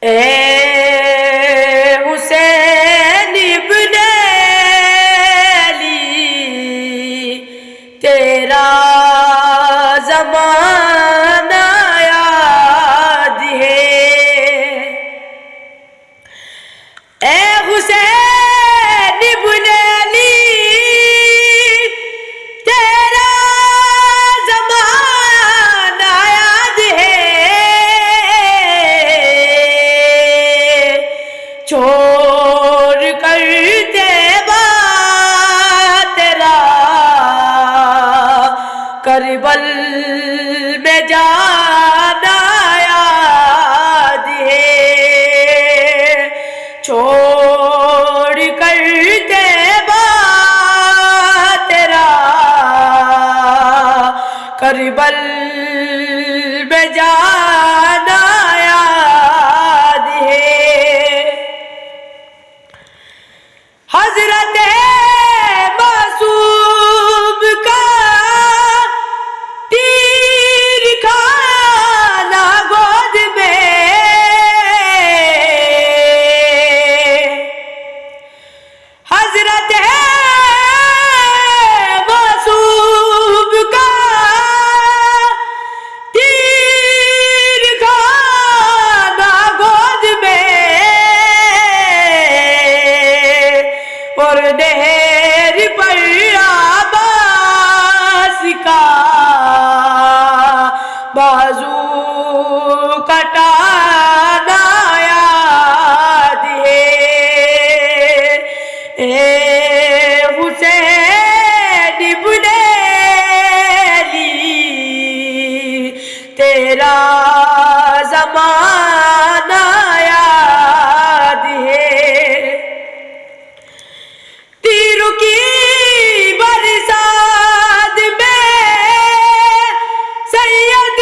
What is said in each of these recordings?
اے حسین ابن علی تیرا زمانہ یاد ہے۔ اے حسین ابن علی تیرا زمانہ یاد ہے، چھوڑ کر طیبہ تیرا کربل میں جانا یاد ہے، چھوڑ کر طیبہ تیرا کربل میں جانا یاد ہے۔ حضرت معصوم کا تیر کھانا گود میں، حضرت معصوم کا تیر کھانا گود میں، اور نہر پر عباس کا بازو کٹانا یاد ہے۔ اے حسین ابن علی تیرا زمانہ یاد ہے، تیروں کی برسات میں سید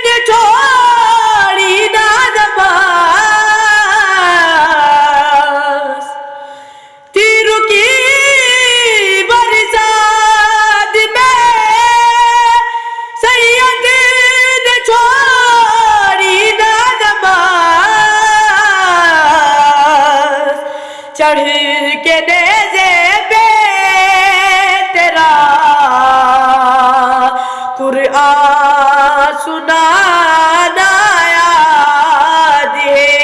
نے چھوڑی نہ نماز، تیروں کی برسات میں سید نے چھوڑی نہ نماز، چڑھ کے نیزے پہ تیرا قرآن سنانا یاد ہے،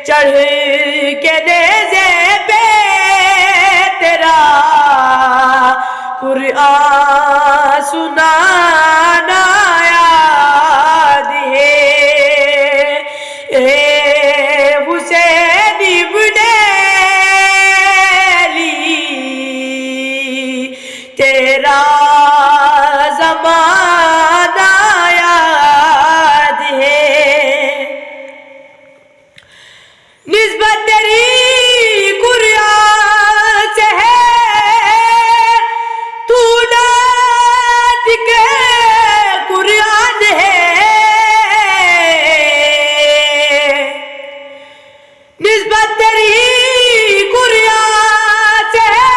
چڑھ کے نیزے پہ تیرا قرآن سنانا یاد ہے۔ اے حسین ابن علی تیرا زمانہ یاد ہے، نسبت تیری قرآن سے ہے، تو نعت کے قرآن ہے، نسبت تیری قرآن سے ہے،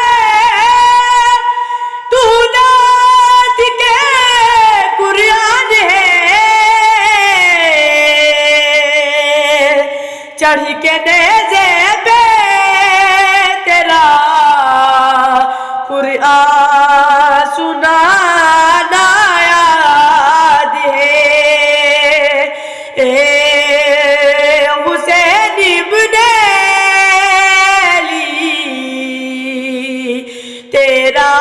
تو نعت کے قرآن ہے، چڑھ کے نیزے پہ تیرا قرآن سنانا یاد ہے۔ اے حسین ابن علی تیرا